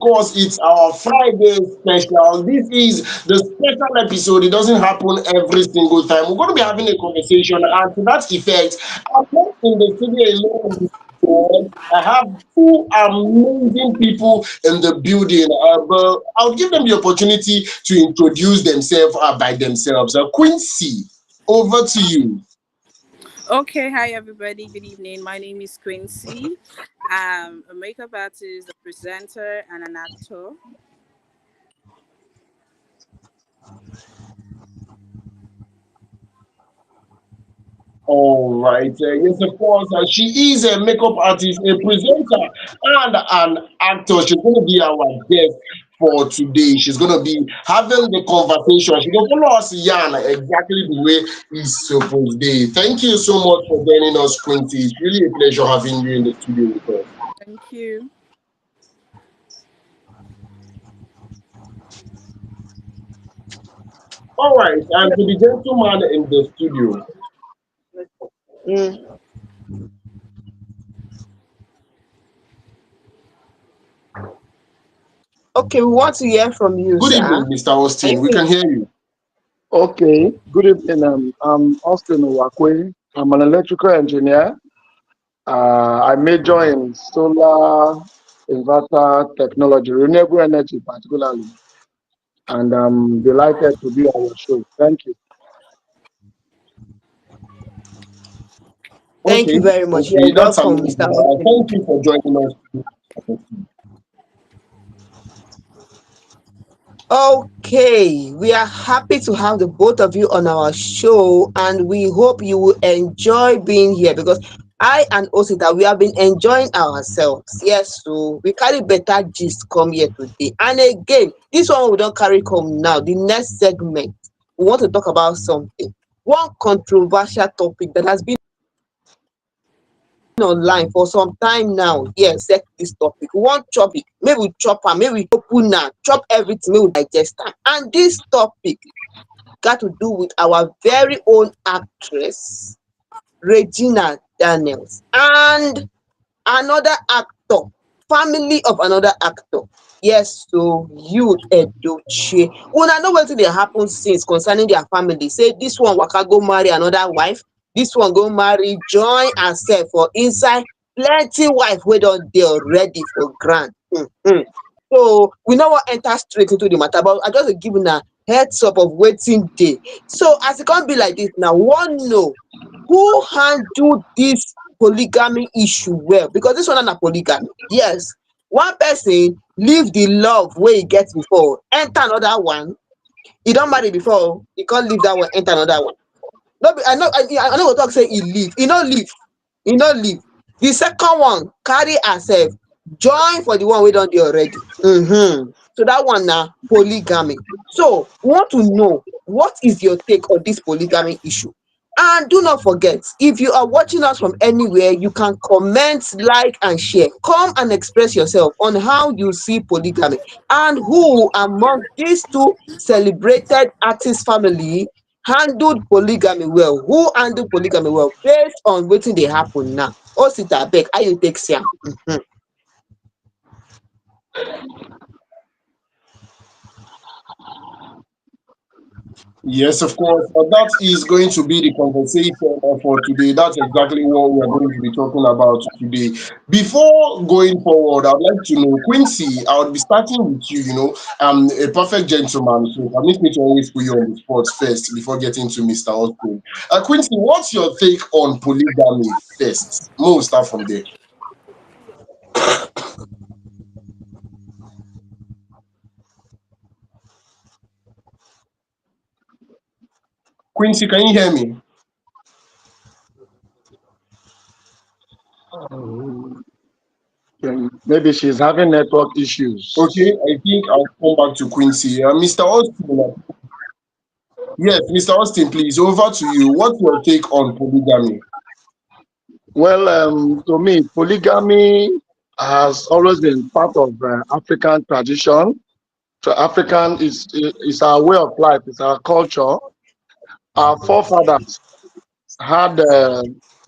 course, it's our Friday special. This is the special episode. It doesn't happen every single time. We're going to be having a conversation, and to that effect, I'm not in the studio alone. I have two amazing people in the building, but I'll give them the opportunity to introduce themselves by themselves. Quincy, over to you. Okay, hi everybody. Good evening. My name is Quincy. I'm a makeup artist, a presenter, and an actor. All right. Yes, of course. She is a makeup artist, a presenter, and an actor. She's going to be our guest for today. She's going to be having the conversation. She's going to follow us, Yan, exactly the way it's supposed to be. Thank you so much for joining us, Quincy. It's really a pleasure having you in the studio with us. Thank you. All right. And to the gentleman in the studio. Mm. Okay, we want to hear from you, Good evening, sir. Mr. Are Austin. you We with? can hear you. Okay, good evening. I'm Austin Owakwe. I'm an electrical engineer. I major in solar inverter technology, renewable energy particularly, and I'm delighted to be on your show. Thank you. Thank Okay. you very much. You're Okay. That's welcome, amazing. Mr. Austin. Thank you for joining us. Okay, we are happy to have the both of you on our show, and we hope you will enjoy being here because I and Osita we have been enjoying ourselves. Yes, so we carry better gist come here today. And again, this one we don't carry come now. The next segment, we want to talk about something. One controversial topic that has been online for some time now. Yes, set this topic. We wan chop it, make we chop am, make we open am, chop everything, make we digest am. And this topic got to do with our very own actress, Regina Daniels, and another actor, family of another actor. Yes, so you Edochie. Una know wetin dey happen since concerning their family. Say this one waka go marry another wife, this one go marry join herself for inside plenty wife wey don dey already for ground. So we no wan enter straight into the matter, but I just dey give una heads up of wetin dey. So as e come be like this now, we wan know who handle this polygamy issue well, because this one na polygamy. Yes, one person leave the love wey e get before enter another one. E don marry before, e come leave that one enter another one. No be, I no go talk say e leave, e no leave, e no leave. The second one carry herself join for the one wey don dey already. So that one na polygamy. So we want to know what is your take on this polygamy issue. And do not forget, if you are watching us from anywhere, you can comment, like, and share. Come and express yourself on how you see polygamy and who among these two celebrated artist family handled polygamy well. Who handled polygamy well based on wetin dey happen now. Osita, abeg, how you take see am? Yes, of course. That is going to be the conversation for today. That's exactly what we are going to be talking about today. Before going forward, I'd like to know, Quincy, I would be starting with you. A perfect gentleman, so permit me to always put you on the spot first before getting to Mr. Austin. Quincy, what's your take on polygamy first? We'll start from there. Quincy, can you hear me? Maybe she's having network issues. Okay, I think I'll come back to Quincy. Mr. Austin, yes, Mr. Austin, please, over to you. What's your take on polygamy? Well, to me, polygamy has always been part of African tradition. So African is our way of life, it's our culture. Our forefathers had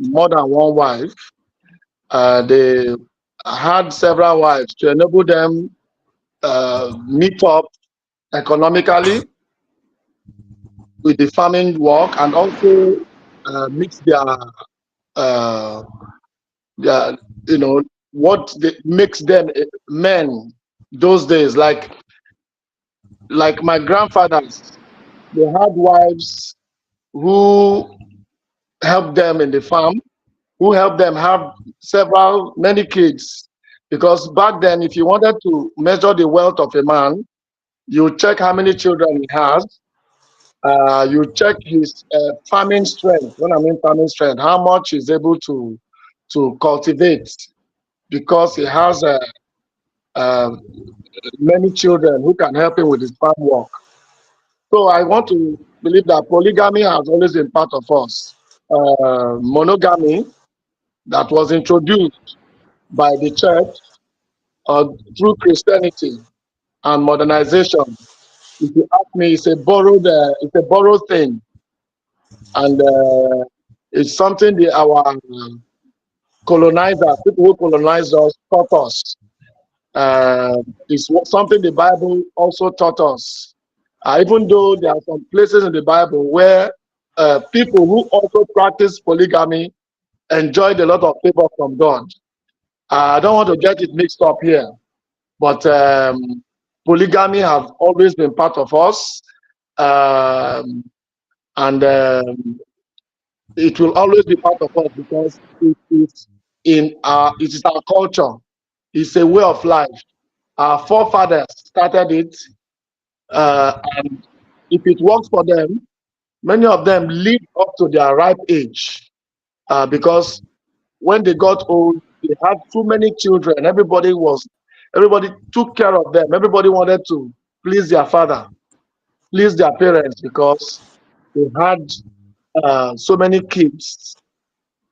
more than one wife. They had several wives to enable them meet up economically with the farming work, and also mix uh, their what makes them men those days. Like my grandfathers, they had wives who helped them in the farm, who helped them have many kids. Because back then, if you wanted to measure the wealth of a man, you check how many children he has. You check his farming strength. When I mean farming strength, how much he's able to cultivate, because he has uh, many children who can help him with his farm work. So I want to believe that polygamy has always been part of us. Monogamy, that was introduced by the church through Christianity and modernization. If you ask me, it's a borrowed thing, and it's something our colonizers, people who colonized us, taught us. It's something the Bible also taught us. Even though there are some places in the Bible where people who also practice polygamy enjoyed a lot of favor from God. I don't want to get it mixed up here, but polygamy has always been part of us, and it will always be part of us because it is our culture. It's a way of life. Our forefathers started it, and if it works for them, many of them lived up to their ripe age, because when they got old, they had too many children. Everybody took care of them. Everybody wanted to please their father, please their parents, because they had so many kids.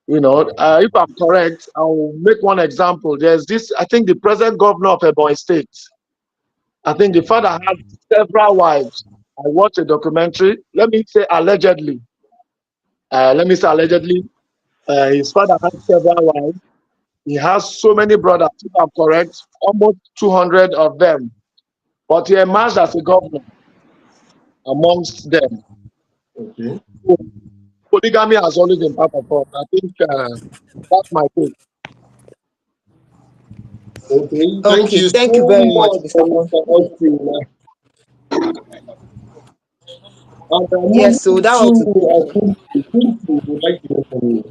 If I'm correct, I'll make one example. There's this, I think the present governor of Ebonyi State, I think the father had several wives. I watched a documentary. Let me say allegedly. His father had several wives. He has so many brothers, if I'm correct, almost 200 of them. But he emerged as a governor amongst them. Okay. So polygamy has always been part of us. I think that's my take. Okay. Thank Okay, you thank you so very much, much Mr. for Mo. Mr. Austin. And Yes, so moving that was to Quincy, would like to hear from you.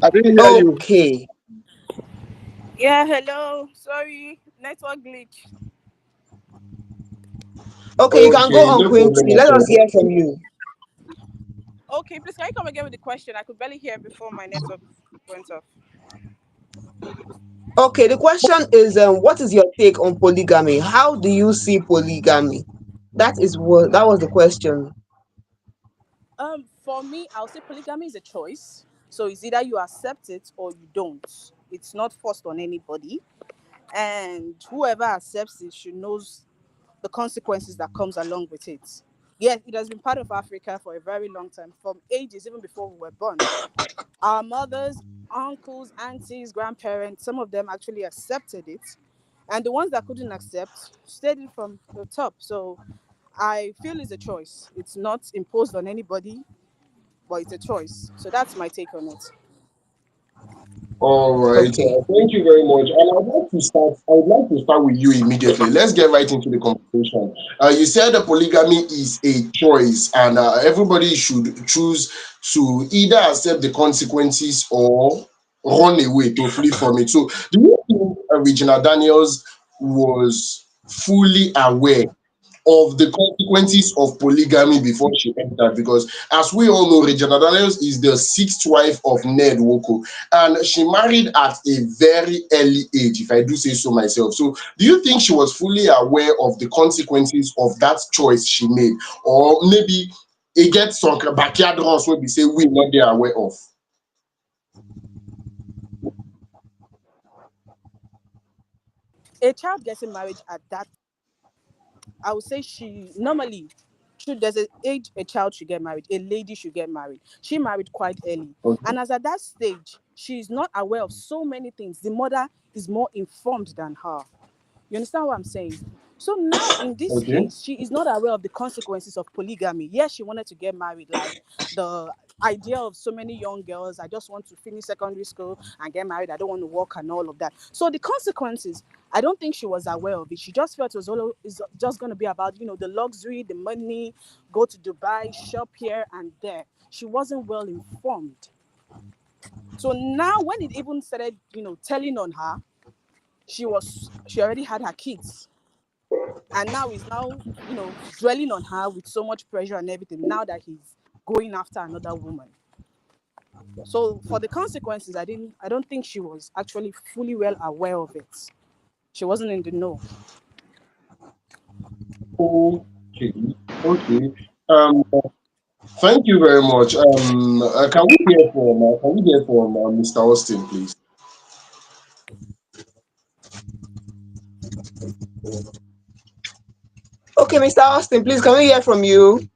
I didn't hear you. okay. Yeah, hello. Sorry, network glitch. Okay, you can go Okay, on, no problem Quincy. at Let us all. hear from you. Okay, please can you come again with the question? I could barely hear before my network went off. Okay, the question is, what is your take on polygamy? How do you see polygamy? That was the question. For me, I'll say polygamy is a choice. So it's either you accept it or you don't. It's not forced on anybody, and whoever accepts it should knows the consequences that comes along with it. Yes, it has been part of Africa for a very long time, from ages even before we were born. Our mothers, uncles, aunties, grandparents, some of them actually accepted it, and the ones that couldn't accept stayed it from the top. So I feel it's a choice. It's not imposed on anybody, but it's a choice. So that's my take on it. All right. Okay. Thank you very much. And I would like to start with you immediately. Let's get right into the conversation. You said that polygamy is a choice, and everybody should choose to either accept the consequences or run away to flee from it. So, do you think Regina Daniels was fully aware of the consequences of polygamy before she entered? Because as we all know, Regina Daniels is the sixth wife of Ned Woko, and she married at a very early age, if I do say so myself. So do you think she was fully aware of the consequences of that choice she made? Or maybe it gets some backyard runs where we say we're not there aware of? A child getting married at that, I would say she normally, there's an age a child should get married, a lady should get married. She married quite early. Okay. And as at that stage, she's not aware of so many things. The mother is more informed than her. You understand what I'm saying? So now in this Okay. case, she is not aware of the consequences of polygamy. Yes, she wanted to get married, like the idea of so many young girls. I just want to finish secondary school and get married. I don't want to work and all of that. So the consequences, I don't think she was aware of it. She just felt it was all is just going to be about, the luxury, the money, go to Dubai, shop here and there. She wasn't well informed. So now when it even started, telling on her, she already had her kids, and now he's now dwelling on her with so much pressure and everything, now that he's going after another woman. So for the consequences, I don't think she was actually fully well aware of it. She wasn't in the know. Okay. Okay. Thank you very much. Can we hear from Mr. Austin, please? Okay, Mr. Austin, please, can we hear from you?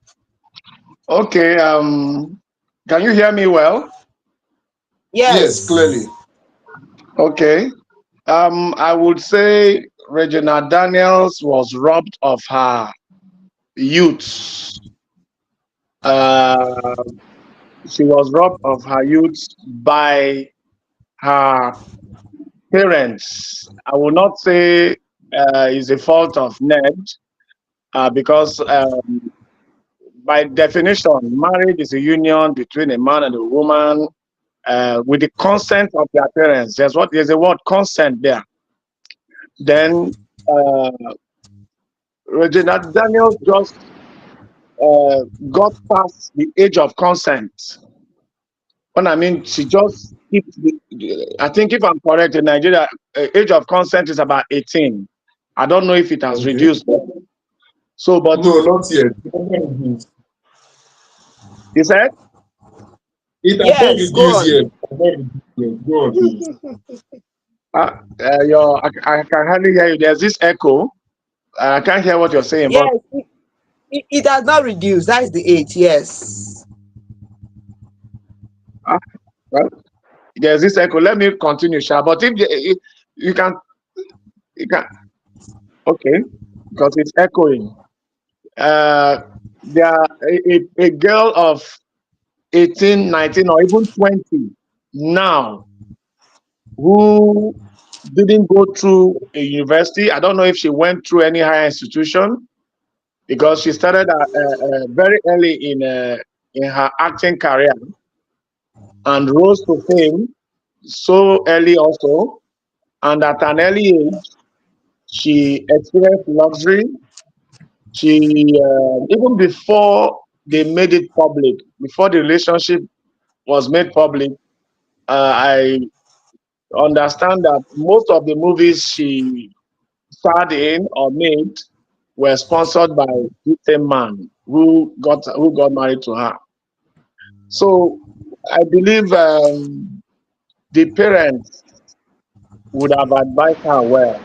Okay. Can you hear me well? Yes, clearly. Yes. Okay. I would say Regina Daniels was robbed of her youth. Uh, she was robbed of her youth by her parents. I will not say it's a fault of Ned, because by definition, marriage is a union between a man and a woman, with the consent of their parents. There's a word consent there. Then uh, Regina Daniels just got past the age of consent. When I mean, she just I think if I'm correct, in Nigeria, age of consent is about 18. I don't know if it has Okay. reduced. So, but No, not yet. he said, It has not Yes, go reduced on. yet. It has not reduced yet. Go on, please. I can hardly hear you. There's this echo. I can't hear what you're saying, but Yes, it has not reduced. That's the age, yes. uh, well, there's this echo. Let me continue, Sha. But if you can, you can, okay, because it's echoing. Uh, there a girl of 18, 19, or even 20 now who didn't go through a university. I don't know if she went through any higher institution, because she started very early in her acting career and rose to fame so early also. And at an early age, she experienced luxury. She even before they made it public, before the relationship was made public, I understand that most of the movies she starred in or made were sponsored by the same man who got married to her. So I believe the parents would have advised her well,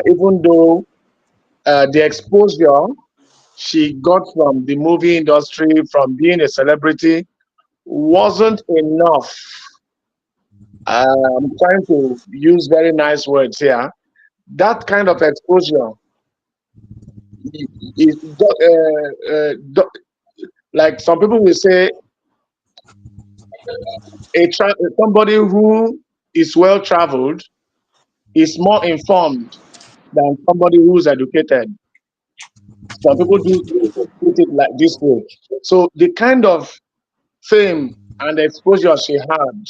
even though the exposure she got from the movie industry, from being a celebrity, wasn't enough. I'm trying to use very nice words here. That kind of exposure is like some people will say, somebody who is well traveled is more informed than somebody who's educated. Some people do put it like this way. So the kind of fame and exposure she had,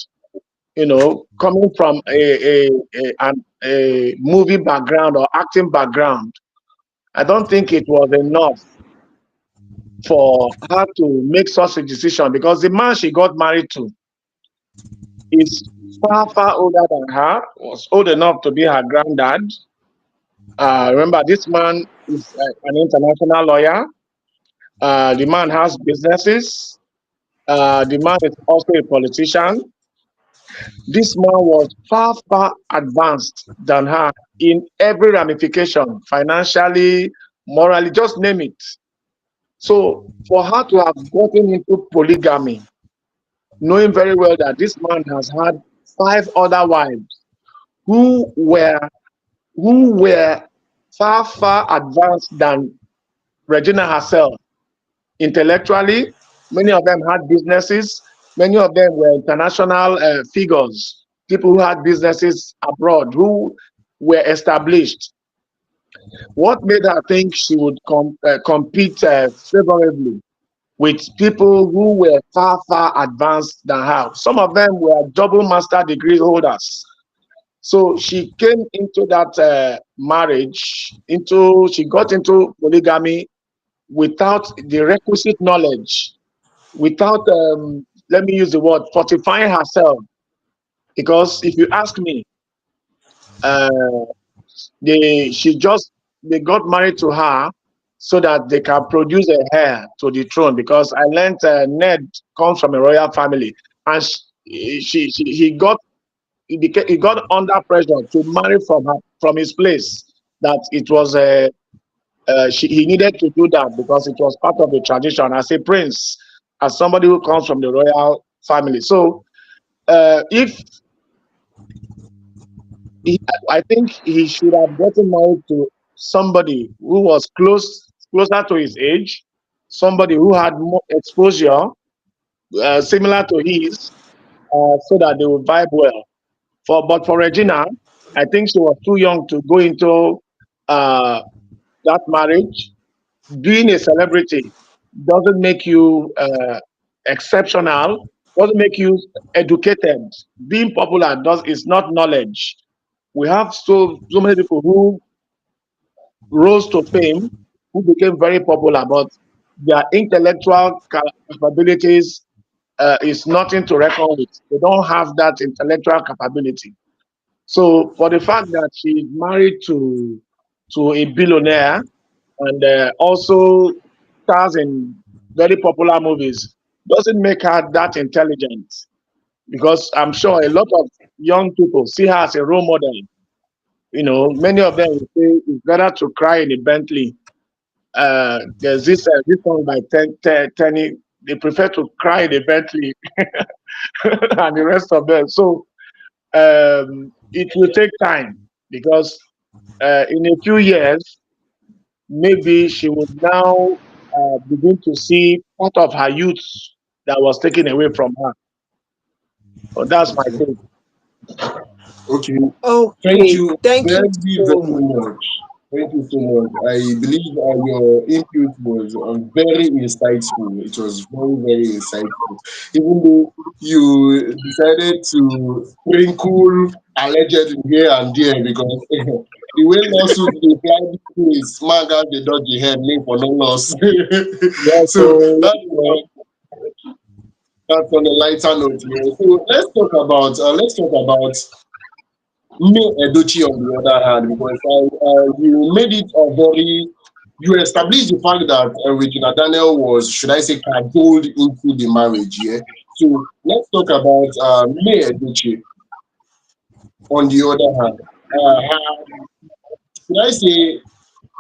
coming from a movie background or acting background, I don't think it was enough for her to make such a decision, because the man she got married to is far, far older than her, was old enough to be her granddad. Remember, this man is an international lawyer. The man has businesses. The man is also a politician. This man was far, far advanced than her in every ramification, financially, morally, just name it. So for her to have gotten into polygamy knowing very well that this man has had 5 other wives who were who were far advanced than Regina herself intellectually. Many of them had businesses. Many of them were international figures, people who had businesses abroad, who were established. What made her think she would compete favorably with people who were far advanced than her? Some of them were double master degree holders. So she came into that marriage, she got into polygamy without the requisite knowledge, without, let me use the word, fortifying herself. Because if you ask me, uh, she just, they got married to her so that they can produce a heir to the throne. Because I learned Ned comes from a royal family, and he got he got under pressure to marry from his place. That it was he needed to do that because it was part of the tradition as a prince, as somebody who comes from the royal family. So if he, I think he should have gotten married to somebody who was closer to his age, somebody who had more exposure similar to his, so that they would vibe well. But for Regina, I think she was too young to go into uh, that marriage. Being a celebrity doesn't make you exceptional, doesn't make you educated. Being popular does is not knowledge. We have so many people who rose to fame, who became very popular, but their intellectual capabilities is nothing to reckon with. They don't have that intellectual capability. So for the fact that she's married to a billionaire and also stars in very popular movies doesn't make her that intelligent. Because I'm sure a lot of young people see her as a role model. Many of them will say it's better to cry in a Bentley. There's this song by Tenny. They prefer to cry in a Bentley and the rest of them. So it will take time because in a few years, maybe she would now begin to see part of her youth that was taken away from her. So that's my Okay. take. Okay. Thank Okay, you thank you very, so very much. much. Thank you so much. I believe your input was very insightful. It was very, very insightful. Even though you decided to sprinkle alleged here and there, because the way lawsuits dey fly these days, man gat dey dodge the head make for no loss. Yeah, So so that's on a lighter note here. So let's talk about me Edochie on the other hand, because you made it a very, you established the fact that Regina Daniel was, should I say, cajoled into the marriage. Yeah. So let's talk about me Edochie on the other hand. Her, should I say,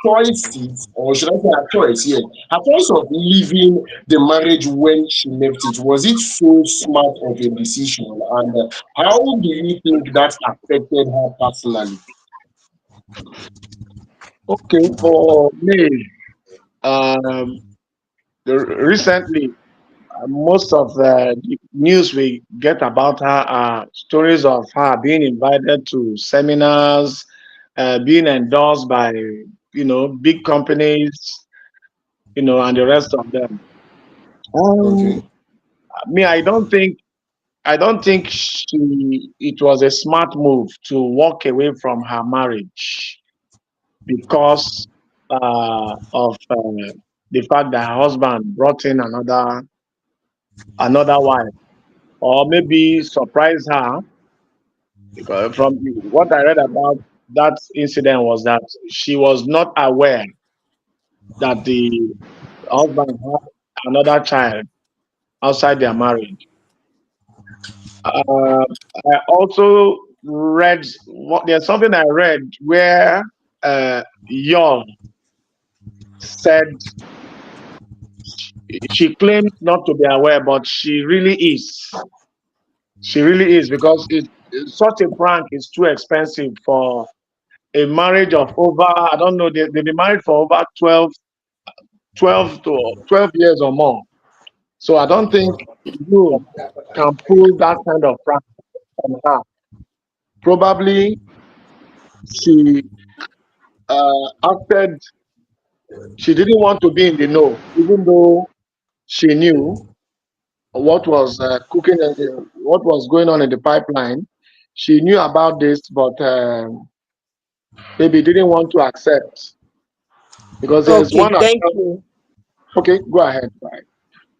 choices, or should I say her choice? Yeah, her choice of leaving the marriage when she left it, was it so smart of a decision? And how do you think that affected her personally? okay, for me, um, recently, most of the news we get about her are stories of her being invited to seminars, being endorsed by big companies, and the rest of them. Okay. Um, Me, I don't think it was a smart move to walk away from her marriage because of the fact that her husband brought in another wife, or maybe surprised her. Because from what I read about that incident was that she was not aware that the husband had another child outside their marriage. I also read there's something I read where Young said She claims not to be aware, but she really is. She really is because such a prank is too expensive for a marriage of over, I don't know, they've been married for over 12 years or more. So I don't think you can pull that kind of prank on her. Probably she acted, she didn't want to be in the know, even though she knew what was cooking, what was going on in the pipeline. She knew about this, but maybe didn't want to accept because there is Okay, one thank account. you. Okay, go ahead. Right.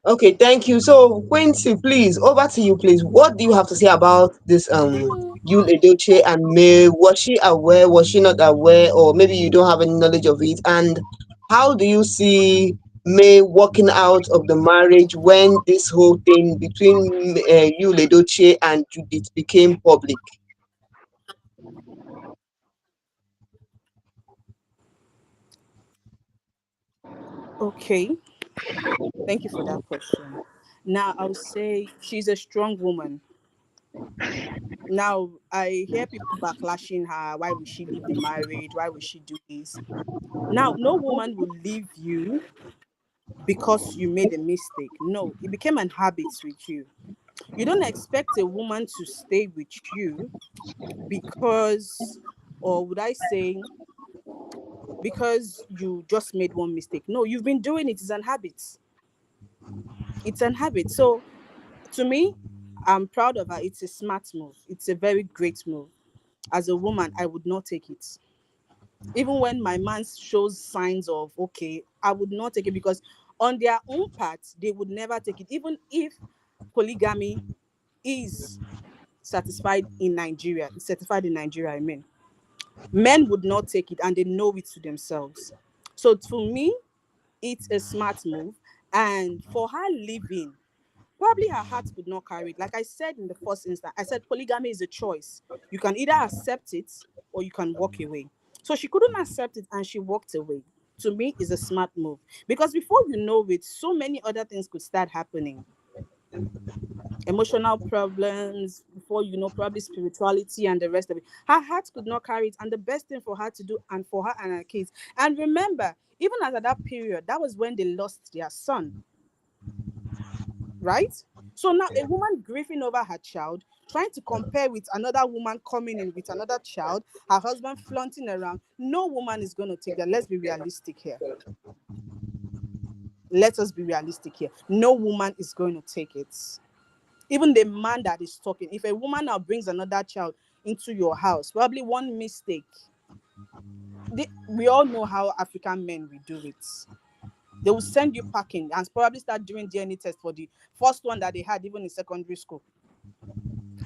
Okay, thank you. So, Quincy, please, over to you, please. What do you have to say about this you Edochie and May? Was she aware? Was she not aware? Or maybe you don't have any knowledge of it? And how do you see May walking out of the marriage when this whole thing between you Edochie and Judith became public? Okay, thank you for that question. Now, I would say she's a strong woman. Now, I hear people backlashing her. Why would she leave the marriage? Why would she do this? Now, no woman will leave you because you made a mistake. No, it became an habit with you. You don't expect a woman to stay with you because, or would I say, because you just made one mistake. No, you've been doing it. It's an habit. It's an habit. So to me, I'm proud of her. It's a smart move. It's a very great move. As a woman, I would not take it. Even when my man shows signs of okay, I would not take it because on their own part, they would never take it. Even if polygamy is satisfied in Nigeria, it's certified in Nigeria, I mean, men would not take it and they know it to themselves. So to me, it's a smart move. And for her leaving, probably her heart could not carry it. Like I said in the first instance, I said polygamy is a choice. You can either accept it or you can walk away. So she couldn't accept it and she walked away. To me, is a smart move because before you know it, so many other things could start happening. Emotional problems, before you know, probably spirituality and the rest of it. Her heart could not carry it, and the best thing for her to do, and for her and her kids. And remember, even at that period, that was when they lost their son, right? So now a woman grieving over her child, trying to compare with another woman coming in with another child, her husband flaunting around. No woman is going to take that. Let's be realistic here. Let us be realistic here. No woman is going to take it. Even the man that is talking, if a woman now brings another child into your house, probably one mistake. We all know how African men will do it. They will send you packing and probably start doing DNA test for the first one that they had even in secondary school.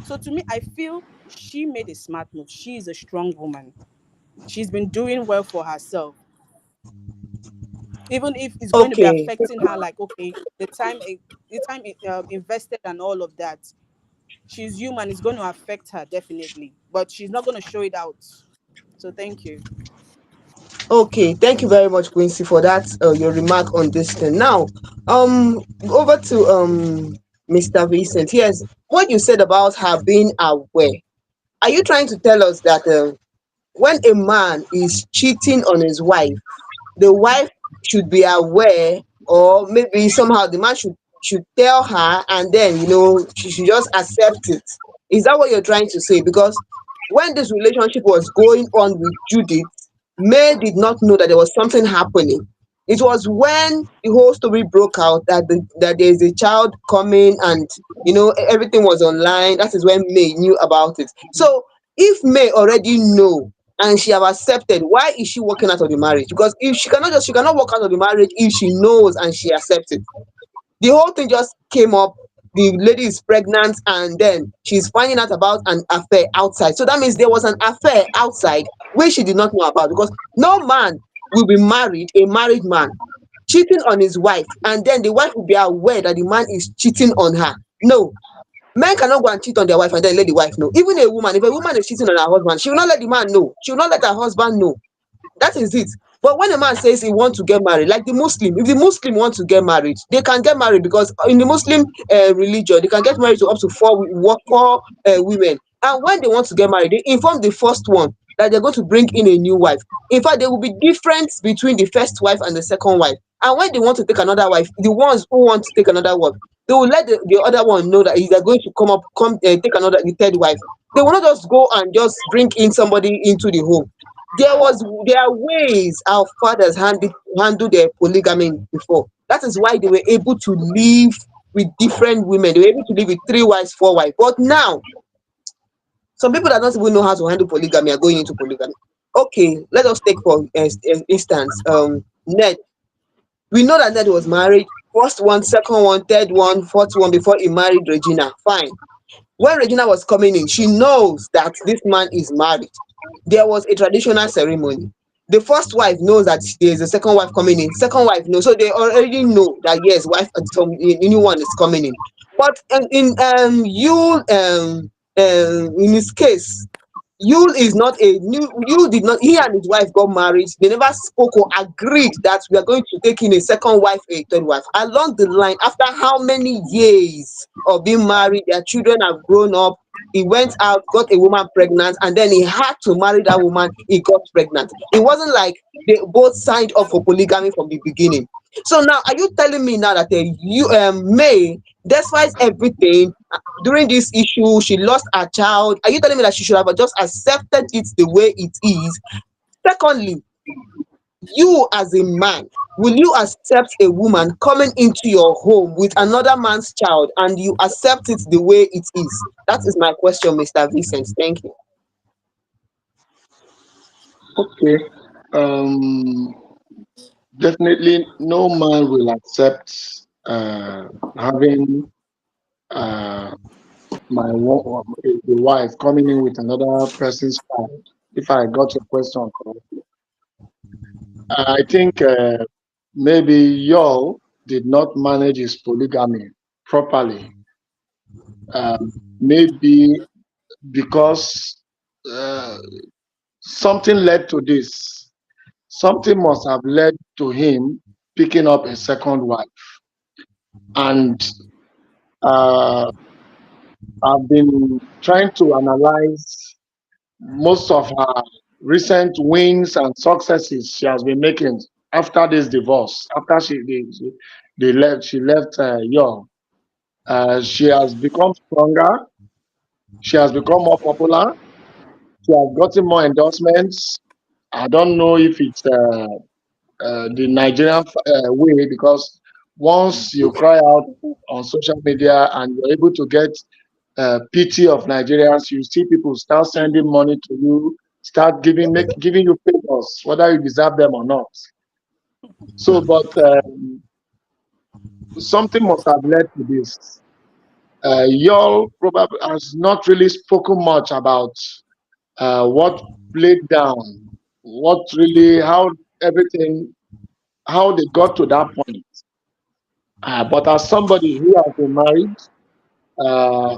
So to me, I feel she made a smart move. She is a strong woman. She's been doing well for herself. Even if it's going to be Okay, affecting her, like okay, the time invested and all of that. She's human. It's going to affect her definitely, but she's not going to show it out. So thank you. okay, thank you very much, Quincy, for that your remark on this thing. Now, over to Mr. Vincent. Yes, what you said about her being aware. Are you trying to tell us that when a man is cheating on his wife, the wife should be aware, or maybe somehow the man should tell her, and then she should just accept it? Is that what you're trying to say? Because when this relationship was going on with Judith, May did not know that there was something happening. It was when the whole story broke out that that there is a child coming, and everything was online. That is when May knew about it. So if May already know and she have accepted, why is she walking out of the marriage? Because if she cannot walk out of the marriage if she knows and she accepts it. The whole thing just came up. The lady is pregnant, and then she's finding out about an affair outside. So that means there was an affair outside which she did not know about, because no man will be married, a married man, cheating on his wife, and then the wife will be aware that the man is cheating on her. No, men cannot go and cheat on their wife and then let the wife know. Even a woman, if a woman is cheating on her husband, she will not let the man know. She will not let her husband know. That is it. But when a man says he wants to get married, like the Muslim, if the Muslim wants to get married, they can get married because in the Muslim religion, they can get married to up to four women. And when they want to get married, they inform the first one that they're going to bring in a new wife. In fact, there will be difference between the first wife and the second wife. And when they want to take another wife, the ones who want to take another wife, they will let the other one know that they're going to take another the third wife. They will not just go and just bring in somebody into the home. There are ways our fathers handled their polygamy before. That is why they were able to live with different women. They were able to live with 3 wives, 4 wives. But now, some people that don't even know how to handle polygamy are going into polygamy. Okay, let us take for instance, Ned. We know that Ned was married. First one, second one, third one, fourth one before he married Regina. Fine. When Regina was coming in, she knows that this man is married. There was a traditional ceremony. The first wife knows that there is a second wife coming in. Second wife knows, so they already know that yes, wife some new one is coming in. But in his case, Yul is not a new. Yul did not. He and his wife got married. They never spoke or agreed that we are going to take in a second wife, a third wife. Along the line, after how many years of being married, their children have grown up. He went out, got a woman pregnant, and then he had to marry that woman. He got pregnant. It wasn't like they both signed up for polygamy from the beginning. So now, are you telling me now that May, despite everything, during this issue, she lost her child? Are you telling me that she should have just accepted it the way it is? Secondly, you as a man, will you accept a woman coming into your home with another man's child and you accept it the way it is? That is my question, Mr. Vincent. Thank you. Okay. Um, Definitely, no man will accept having uh, the wife coming in with another person's child. If I got your question correctly, I think maybe y'all did not manage his polygamy properly. Maybe because uh, something led to this. Something must have led to him picking up a second wife. And uh, I've been trying to analyze most of her recent wins and successes she has been making after this divorce. After she left young. She has become stronger. She has become more popular. She has gotten more endorsements. I don't know if it's the Nigerian way, because once you cry out on social media and you're able to get pity of Nigerians, you see people start sending money to you, start giving you favors, whether you deserve them or not. So, but something must have led to this. Y'all probably has not really spoken much about what played down, what really, how everything, how they got to that point. But as somebody who has been married, uh,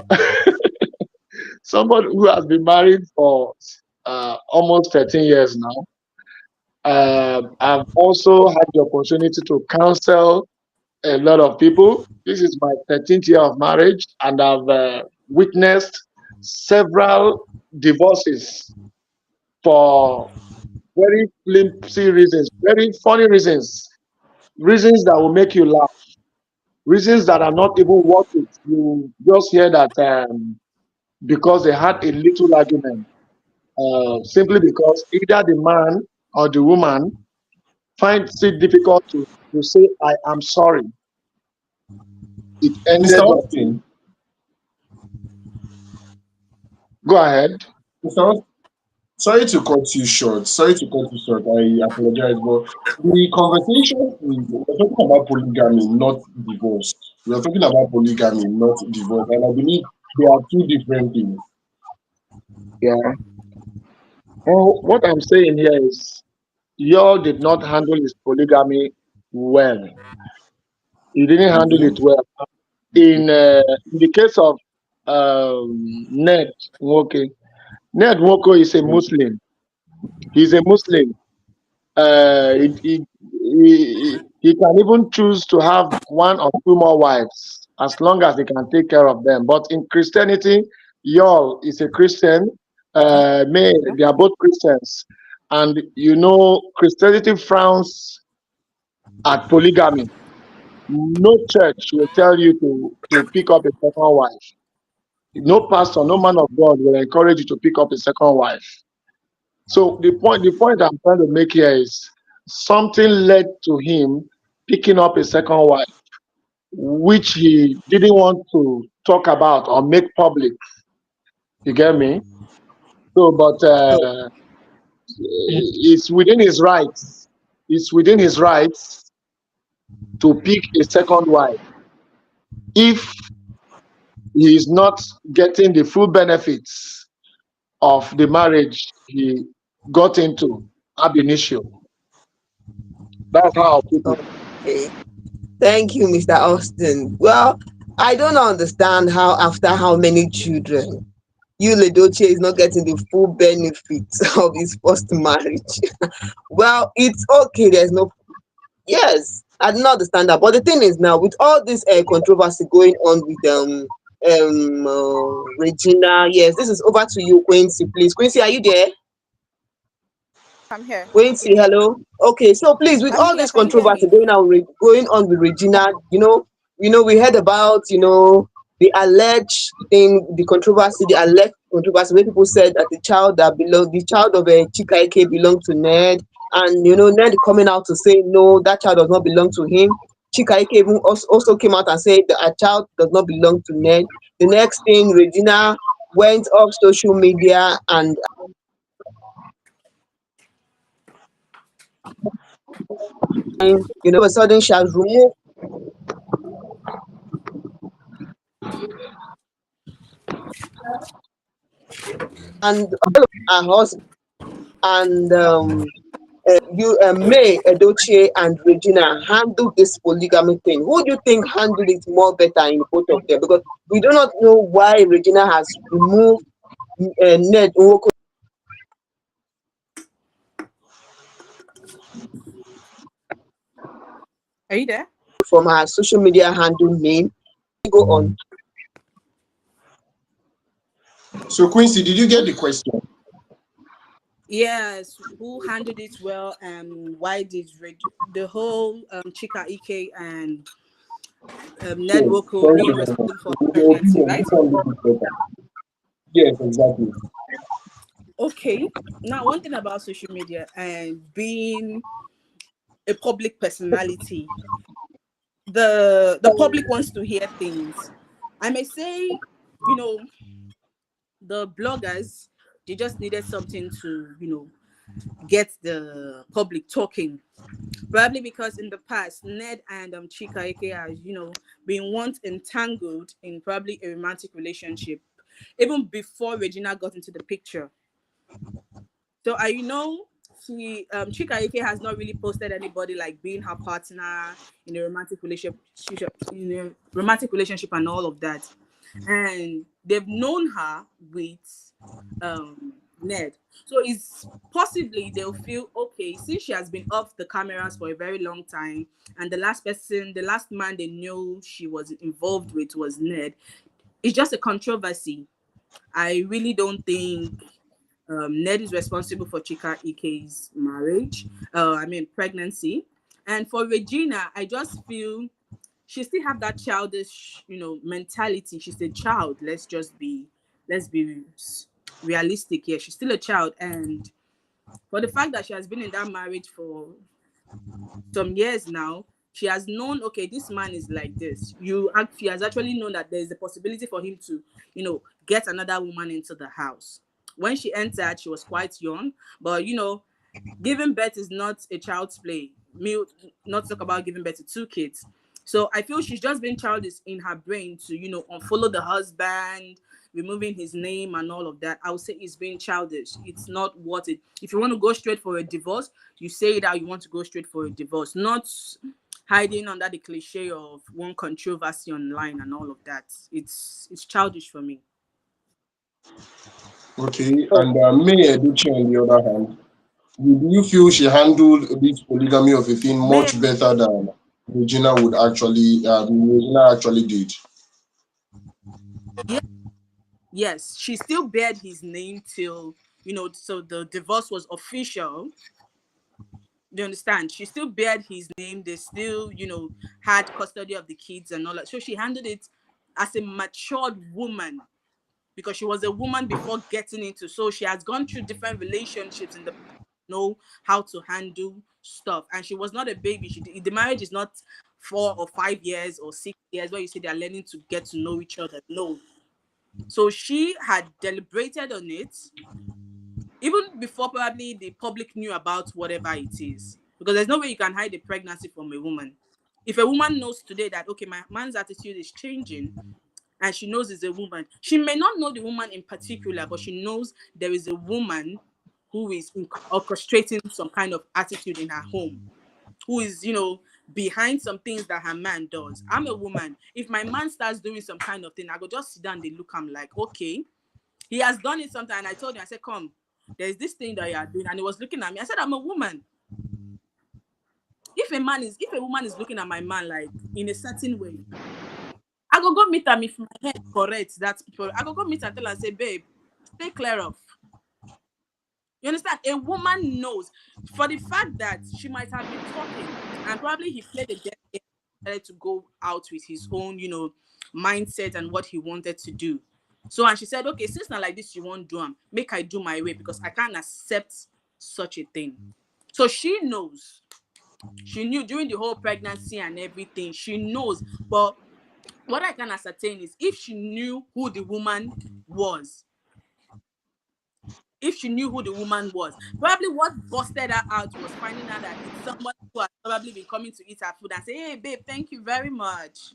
somebody who has been married for almost 13 years now, I've also had the opportunity to counsel a lot of people. This is my 13th year of marriage, and I've witnessed several divorces for very flimsy reasons, very funny reasons, reasons that will make you laugh, reasons that are not even worth it. You just hear that because they had a little argument, simply because either the man or the woman finds it difficult to say, I am sorry. It Mr. ended up. Austin, Go ahead. Mr. Austin, sorry to cut you short. Sorry to cut you short. I apologize, but the conversation is we're talking about polygamy, not divorce. We're talking about polygamy, not divorce, and I believe they are two different things. Yeah. Well, what I'm saying here is, y'all did not handle his polygamy well. He didn't handle Okay. it well. In the case of Ned Nwoke, Ned Nwoko is a Muslim. He's a Muslim. He can even choose to have one or two more wives as long as he can take care of them. But in Christianity, Yul is a Christian. May they are both Christians, and Christianity frowns at polygamy. No church will tell you to pick up a second wife. No pastor, no man of God will encourage you to pick up a second wife. So the point I'm trying to make here is something led to him picking up a second wife, which he didn't want to talk about or make public. You get me? So, but it's within his rights. It's within his rights to pick a second wife if he is not getting the full benefits of the marriage he got into ab initio. That's how I put it. Okay. Thank you, Mr. Austin. Well, I don't understand how after how many children Edochie is not getting the full benefits of his first marriage. Well, it's okay. There's no, yes, I do not understand that. But the thing is now, with all this controversy going on with Regina, yes, this is over to you, Quincy. Please, Quincy, are you there? I'm here. Quincy, hello. Okay, so please, with I'm all here. this Can you hear controversy me? going on with Regina, we heard about the alleged thing, the alleged controversy where people said that the child of a Chika belonged to Ned, and Ned coming out to say no, that child does not belong to him. Chika even also came out and said that a child does not belong to Ned. The next thing, Regina went off social media and all of a sudden she has removed and all of her husband and May, Edochie, and Regina handled this polygamy thing. Who do you think handled it more better in both of them? Because we do not know why Regina has removed Ned Nwoko Are you there? from her social media handle name. Go on. So Quincy, did you get the question? Yes. Who handled it well, and why did the whole Chika Ike and Ned Yes. Woko Thank being you very much. responsible for her The pregnancy, opinion, right? which one do you better? Yes, exactly. Okay. Now, one thing about social media and being a public personality, the public wants to hear things. I may say, you know, the bloggers, they just needed something to, get the public talking. Probably because in the past, Ned and Chika Ike has, been once entangled in probably a romantic relationship, even before Regina got into the picture. So she Chika Ike has not really posted anybody like being her partner in a romantic relationship and all of that. And they've known her with Ned. So it's possibly they'll feel okay since she has been off the cameras for a very long time, and the last man they knew she was involved with was Ned. It's just a controversy. I really don't think Ned is responsible for Chika Ike's marriage. Pregnancy. And for Regina, I just feel she still have that childish, mentality. She's a child. Let's be realistic here. She's still a child, and for the fact that she has been in that marriage for some years now, she has known, okay, this man is like this. She has actually known that there is a possibility for him to, get another woman into the house. When she entered, she was quite young, but giving birth is not a child's play. Me, not talk about giving birth to two kids. So I feel she's just been childish in her brain to, unfollow the husband, removing his name and all of that. I would say it's being childish. It's not what it. If you want to go straight for a divorce, you say that you want to go straight for a divorce, not hiding under the cliche of one controversy online and all of that. It's childish for me. Okay, and May Edochie on the other hand. Do you feel she handled this polygamy of a thing Man, much better than Regina actually did? yeah, yes, she still bared his name till, so the divorce was official. Do you understand? She still bared his name. They still, had custody of the kids and all that. So she handled it as a matured woman, because she was a woman before getting into. So she has gone through different relationships in the past, know how to handle stuff. And she was not a baby. The marriage is not 4 or 5 years or 6 years where you say they're learning to get to know each other. No. So she had deliberated on it even before probably the public knew about whatever it is. Because there's no way you can hide a pregnancy from a woman. If a woman knows today that, okay, my man's attitude is changing, and she knows it's a woman, she may not know the woman in particular, but she knows there is a woman who is orchestrating some kind of attitude in her home, who is, behind some things that her man does. I'm a woman. If my man starts doing some kind of thing, I go just sit down, they look, I'm like, okay, he has done it sometime. And I told him, I said, come, there's this thing that you are doing. And he was looking at me. I said, I'm a woman. If a woman is looking at my man like in a certain way, I go meet her. If my head correct, that's people. I go meet her and tell her and say, babe, stay clear of. You understand? A woman knows, for the fact that she might have been talking and probably he played a dead game, decided to go out with his own, mindset and what he wanted to do. So, and she said, okay, since not like this, you won't do them. Make I do my way, because I can't accept such a thing. So she knows. She knew during the whole pregnancy and everything. She knows. But what I can ascertain is if she knew who the woman was, probably what busted her out was finding out that it's someone who has probably been coming to eat her food and say, hey, babe, thank you very much.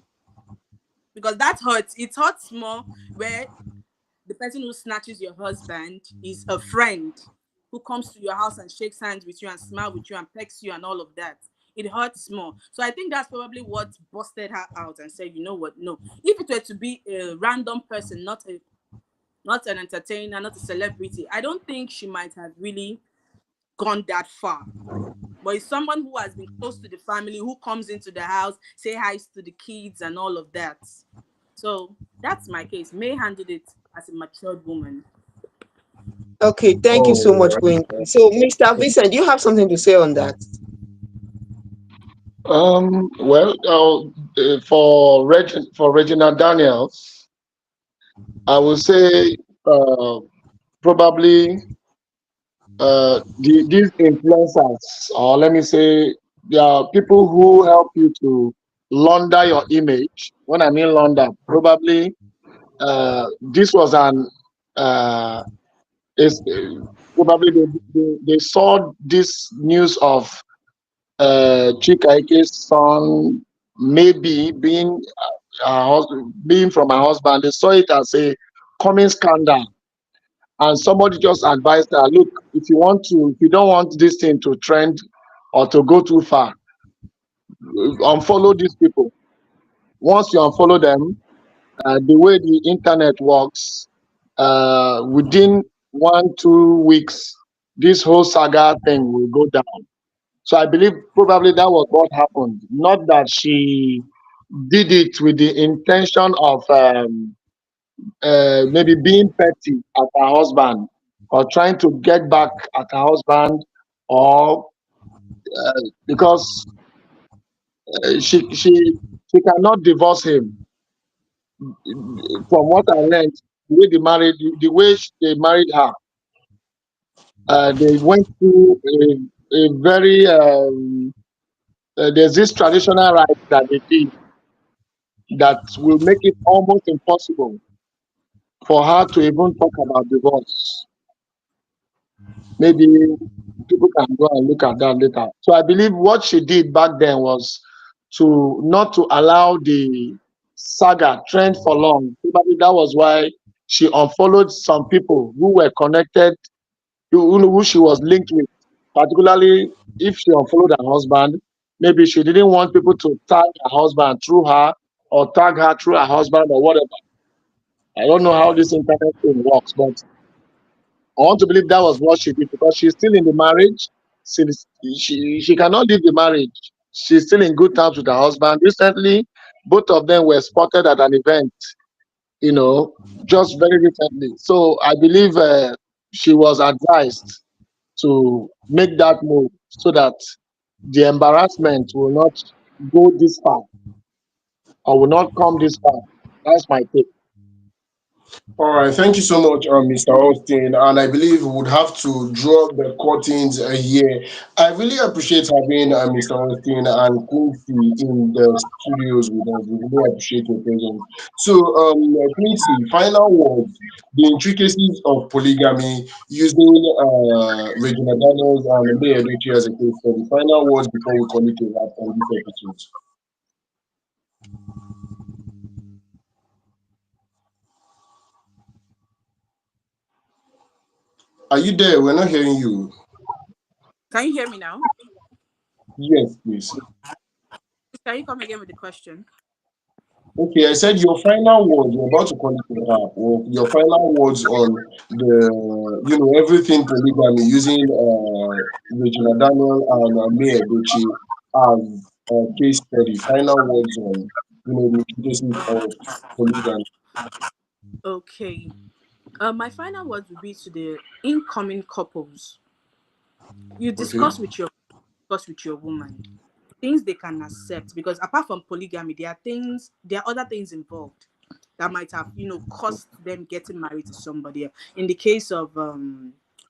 Because that hurts. It hurts more where the person who snatches your husband is a friend who comes to your house and shakes hands with you and smiles with you and pecks you and all of that. It hurts more. So I think that's probably what busted her out and said, you know what? No. If it were to be a random person, not an entertainer, not a celebrity, I don't think she might have really gone that far. But it's someone who has been close to the family, who comes into the house, say hi to the kids and all of that. So that's my case. May handled it as a matured woman. Okay, thank you so much, Oh, Queen. So, Mr. Vincent, do you have something to say on that? Well, for Regina Daniels, I would say probably these influencers, or let me say, there are people who help you to launder your image. When I mean launder, probably this was an is probably they saw this news of Chikaike's son maybe being from her husband. They saw it as a coming scandal, and somebody just advised her, look, if you don't want this thing to trend or to go too far, unfollow these people. Once you unfollow them, the way the internet works, within 1 2 weeks, this whole saga thing will go down. So I believe probably that was what happened. Not that she did it with the intention of maybe being petty at her husband or trying to get back at her husband, or because she cannot divorce him. From what I learned, the way they married her, they went through a very there's this traditional rite that they did that will make it almost impossible for her to even talk about divorce. Maybe people can go and look at that later. So I believe what she did back then was to not to allow the saga trend for long. Probably that was why she unfollowed some people who were connected, who she was linked with. Particularly if she unfollowed her husband, maybe she didn't want people to tag her husband through her or tag her through her husband or whatever. I don't know how this internet thing works, but I want to believe that was what she did because she's still in the marriage. She cannot leave the marriage. She's still in good terms with her husband. Recently, both of them were spotted at an event, you know, just very recently. So I believe she was advised to make that move so that the embarrassment will not go this far or will not come this far. That's my take. All right, thank you so much, Mr. Austin. And I believe we would have to draw the curtains here. I really appreciate having Mr. Austin and Quincy in the studios with us. We really appreciate your presence. So, Quincy, final words, the intricacies of polygamy using Regina Daniels and Edochie as a case study. Final words before we call it a wrap on this episode. Are you there? We're not hearing you. Can you hear me now? Yes, please. Can you come again with the question? Okay, I said your final words. You're about to call it a wrap. Or your final words on everything polygamy using Regina Daniel and May Edochie as a case study. Final words on the intricacies of polygamy. Okay. My final words would be to the incoming couples. You Okay. discuss with your woman things they can accept, because apart from polygamy, there are other things involved that might have cost them getting married to somebody else. In the case of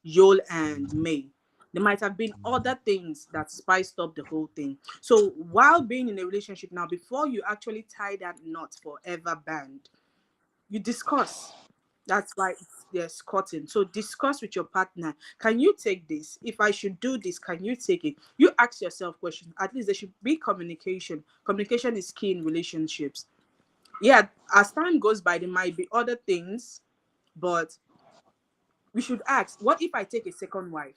Yol and May, there might have been other things that spiced up the whole thing. So while being in a relationship now, before you actually tie that knot forever band, you discuss. That's why there's cutting. So discuss with your partner. Can you take this? If I should do this, can you take it? You ask yourself questions. At least there should be communication. Communication is key in relationships. Yeah, as time goes by, there might be other things, but we should ask, what if I take a second wife?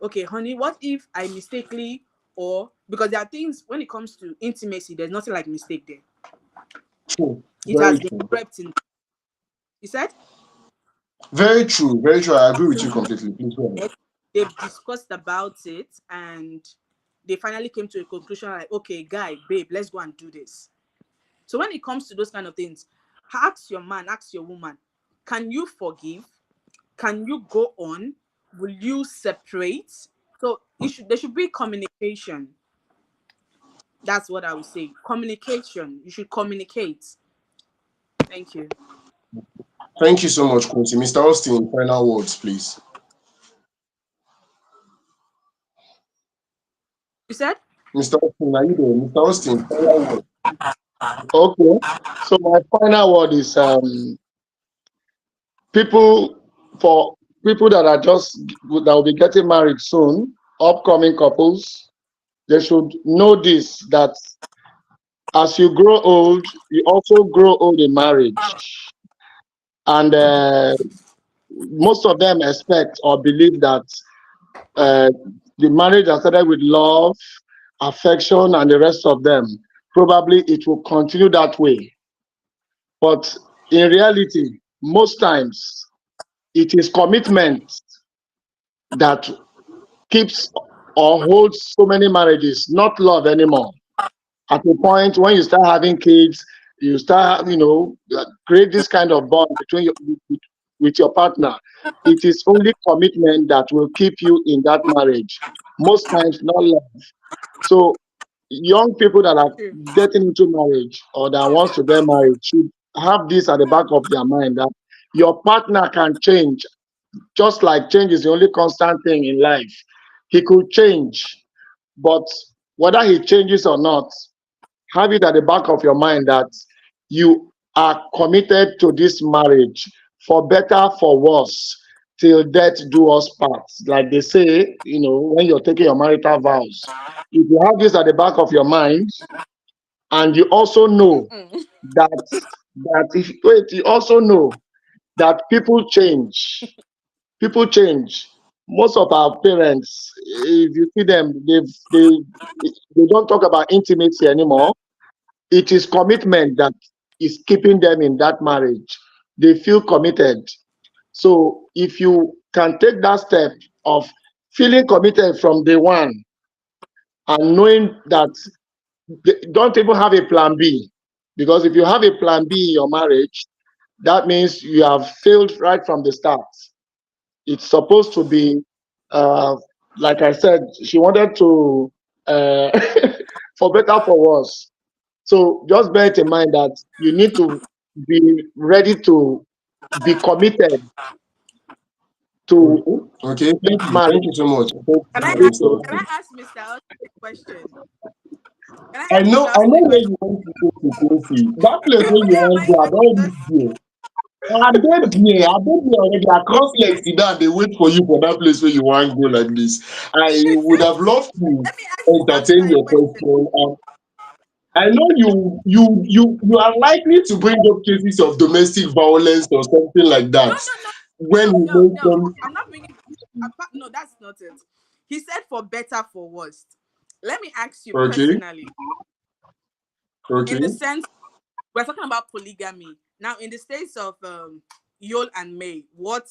Okay, honey, what if I mistakenly, or because there are things when it comes to intimacy, there's nothing like mistake there. True. It has Very been true. prepped in. You said? Very true. Very true. I agree with you completely. Please go ahead. They've discussed about it and they finally came to a conclusion like, okay, guy, babe, let's go and do this. So when it comes to those kind of things, ask your man, ask your woman, can you forgive? Can you go on? Will you separate? So there should be communication. That's what I would say. Communication. You should communicate. Thank you. Thank you so much, Quincy. Mr. Austin, final words, please. You said? Mr. Austin, are you there? Mr. Austin, final words. Okay. So my final word is people for people that are just that will be getting married soon, upcoming couples, they should know this that as you grow old, you also grow old in marriage. And most of them expect or believe that uh, the marriage that started with love, affection, and the rest of them, probably it will continue that way. But in reality, most times it is commitment that keeps or holds so many marriages, not love anymore. At a point when you start having kids, you start, create this kind of bond between with your partner. It is only commitment that will keep you in that marriage. Most times, not love. So, young people that are getting into marriage or that wants to get married should have this at the back of their mind that your partner can change, just like change is the only constant thing in life. He could change, but whether he changes or not, have it at the back of your mind that you are committed to this marriage for better, for worse, till death do us part. Like they say, when you're taking your marital vows. If you have this at the back of your mind, and you also know that if wait, you also know that people change. People change. Most of our parents, if you see them, they don't talk about intimacy anymore. It is commitment that is keeping them in that marriage. They feel committed. So if you can take that step of feeling committed from day one and knowing that they don't even have a plan B. Because if you have a plan B in your marriage, that means you have failed right from the start. It's supposed to be, uh, like I said, she wanted to, for better, for worse. So just bear it in mind that you need to be ready to be committed to Okay. this Thank marriage. you so much. Thank you so Can I much, ask? Mr. Can I Austin. ask Mr. Austin a question? Can I ask Mr. I Austin know a where question? you want to go to, Quincy. That place where you Where am want I to go, I going? don't Because live there. I did there already. I cross legs, sit down, they wait for you for that place where you want to go like this. I would have loved to let me ask this entertain Oscar a your question. question. I know you are likely to bring up cases of domestic violence or something like No, that no, no, when no, you no, make no. them. I'm not bringing. No, that's not it. He said for better, for worse. Let me ask you Okay, personally, in the okay, sense we're talking about polygamy now. In the states of Yol and May, what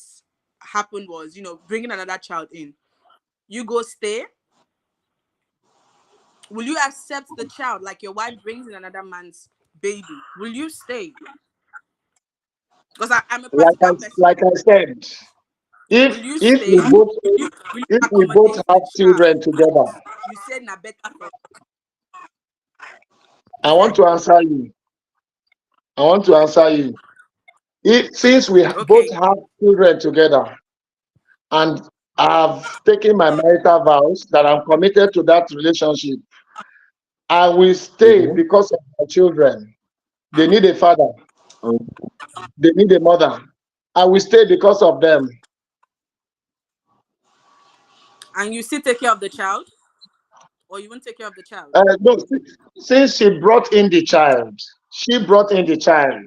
happened was, bringing another child in. You go stay. Will you accept the child like your wife brings in another man's baby? Will you stay? Because I'm a practical person. Like I said, Will if you if stay? we both Will you if we both accommodate have the child? children together, You said na better for I you want said to answer you. I want to answer you. If, since we both okay. have children together and I've taken my marital vows that I'm committed to that relationship, I will stay okay. because of my children. They need a father, they need a mother. I will stay because of them. And you still take care of the child, or you won't take care of the child? No, since she brought in the child, she brought in the child.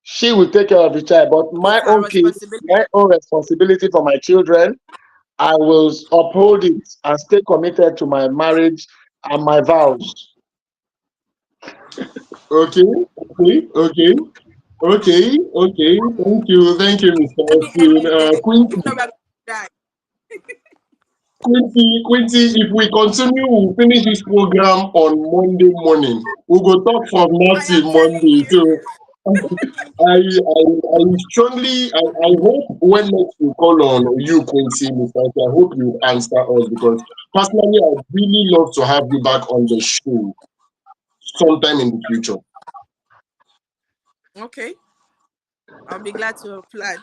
She will take care of the child, but It's my her own kids, responsibility. my own responsibility for my children, I will uphold it and stay committed to my marriage and my vows. Okay, okay, okay, okay, okay. Thank you, Mr. Let me end Austin. this thing. If Quincy, not, we're going to die. Quincy, if we continue, we'll finish this program on Monday morning. We'll go talk from now I am till telling Monday. you. So I strongly, I hope when next we call on you, Quincy, Mr. Austin, I hope you answer us because personally, I'd really love to have you back on the show sometime in the future. Okay, I'll be glad to apply.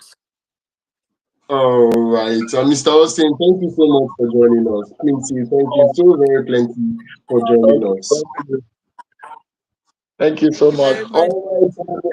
All right. Mr. Austin, thank you so much for joining us. Quincy, thank you so very plenty for joining Thank us. you. Thank you Thank so you much. very much.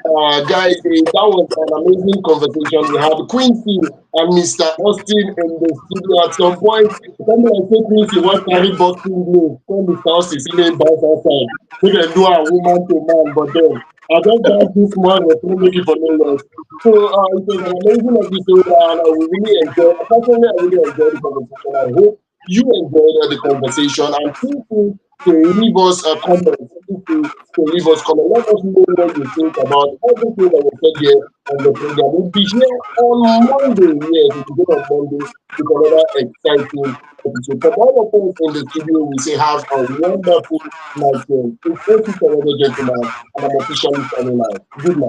All right, guys, that was an amazing conversation. We had Quincy and Mr. Austin in the studio at some point. Something like say Quincy was carry boxing gloves. Tell Mr. Austin, see me bounce outside. We can do a woman to man, but then I just dance this morning to make it for no less. So it was an amazing episode, and we really enjoyed. Personally, I really enjoyed the conversation. I hope you enjoyed the conversation, and feel free to leave us a comment. Feel free to leave us comment. Let us know what you think about everything that was said here on the program. We'll be here on Monday. Yes, we'll be here on Monday with another exciting episode. From all of us in the studio, we say have a wonderful night. It's 8 gentlemen, and I'm officially signing out. Good night.